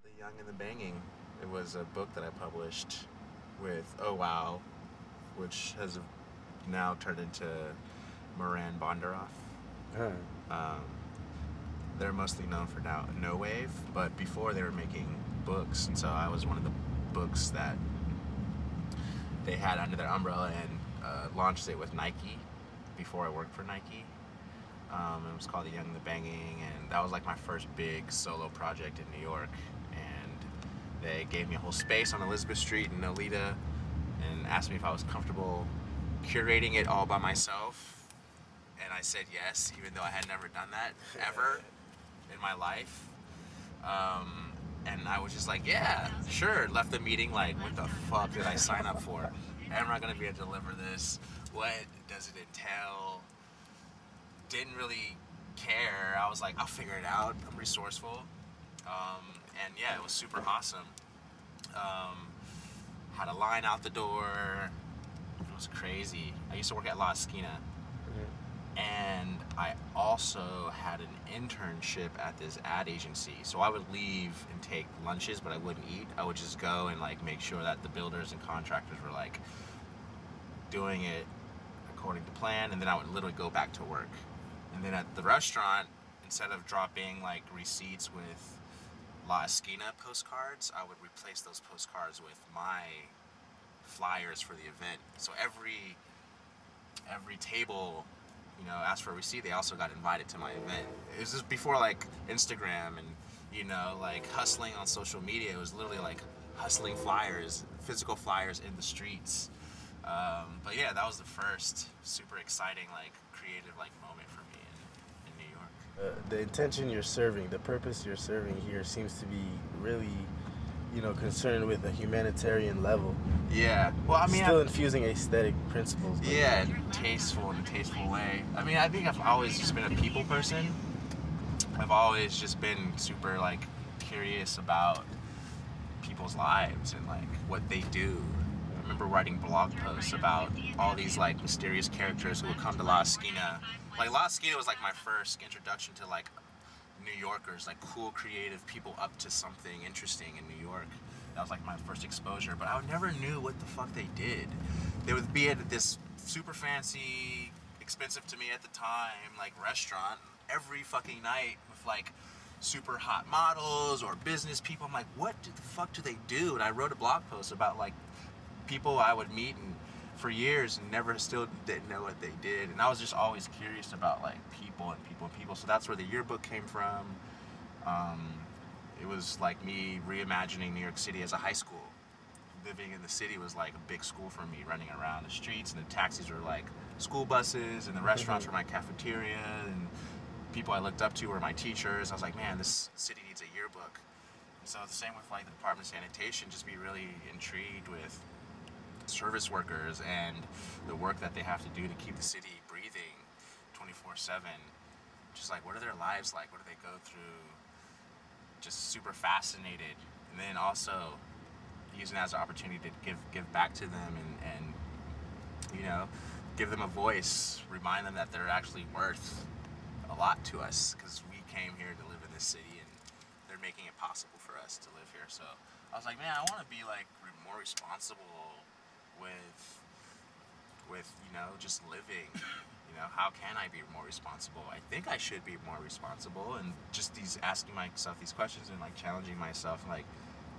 The Young and the Banging. It was a book that I published with Oh Wow, which has now turned into Moran Bondaroff. Huh. Um, they're mostly known for now No Wave, but before they were making books, and so I was one of the books that they had under their umbrella and launched it with Nike before I worked for Nike. It was called The Young and the Banging, and that was like my first big solo project in New York. And they gave me a whole space on Elizabeth Street in Nolita and asked me if I was comfortable curating it all by myself. And I said yes, even though I had never done that ever in my life. And I was just like, yeah, sure. Left the meeting like, what the fuck did I sign up for? Am I going to be able to deliver this? What does it entail? Didn't really care. I was like, I'll figure it out. I'm resourceful. And yeah, it was super awesome. Had a line out the door. It was crazy. I used to work at La Esquina. And I also had an internship at this ad agency. So I would leave and take lunches, but I wouldn't eat. I would just go and like make sure that the builders and contractors were like doing it according to plan, and then I would literally go back to work. And then at the restaurant, instead of dropping like receipts with La Esquina postcards, I would replace those postcards with my flyers for the event. So every table, you know, asked for a receipt. They also got invited to my event. It was just before like Instagram and, you know, like hustling on social media. It was literally like hustling flyers, physical flyers in the streets. But yeah, that was the first super exciting, like creative like moment for me in New York. The intention you're serving, the purpose you're serving here seems to be really, concerned with a humanitarian level. Yeah. Well, I mean, still infusing aesthetic principles. But yeah, in a tasteful way. I mean, I think I've always just been a people person. I've always just been super like curious about people's lives and like what they do. I remember writing blog posts about all these like mysterious characters who would come to La Esquina. Like La Esquina was like my first introduction to like New Yorkers, like cool creative people up to something interesting in New York. That was like my first exposure, but I never knew what the fuck they did. They would be at this super fancy, expensive to me at the time, like restaurant every fucking night with like super hot models or business people. I'm like, what the fuck do they do? And I wrote a blog post about like people I would meet and for years and never still didn't know what they did. And I was just always curious about like people. So that's where the yearbook came from. It was like me reimagining New York City as a high school. Living in the city was like a big school for me, running around the streets, and the taxis were like school buses, and the restaurants were my cafeteria, and people I looked up to were my teachers. I was like, man, this city needs a yearbook. And so the same with like the Department of Sanitation, just be really intrigued with service workers and the work that they have to do to keep the city breathing 24/7. Just like, what are their lives like? What do they go through? Just super fascinated. And then also using it as an opportunity to give back to them and you know, give them a voice, remind them that they're actually worth a lot to us because we came here to live in this city and they're making it possible for us to live here. So I was like, man, I want to be like more responsible with just living. How can I be more responsible? I think I should be more responsible, and just asking myself these questions and like challenging myself, like,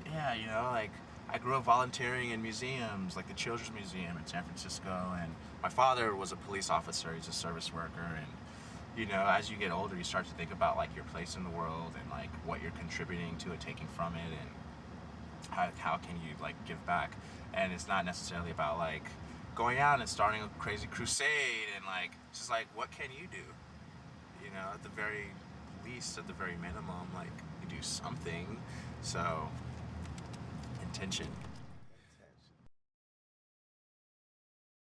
yeah, like I grew up volunteering in museums, like the Children's Museum in San Francisco, and my father was a police officer. He's a service worker, and as you get older, you start to think about like your place in the world and like what you're contributing to it, taking from it, and how can you like give back. And it's not necessarily about like going out and starting a crazy crusade, and like it's just like, what can you do? At the very least, at the very minimum, like you do something. So intention.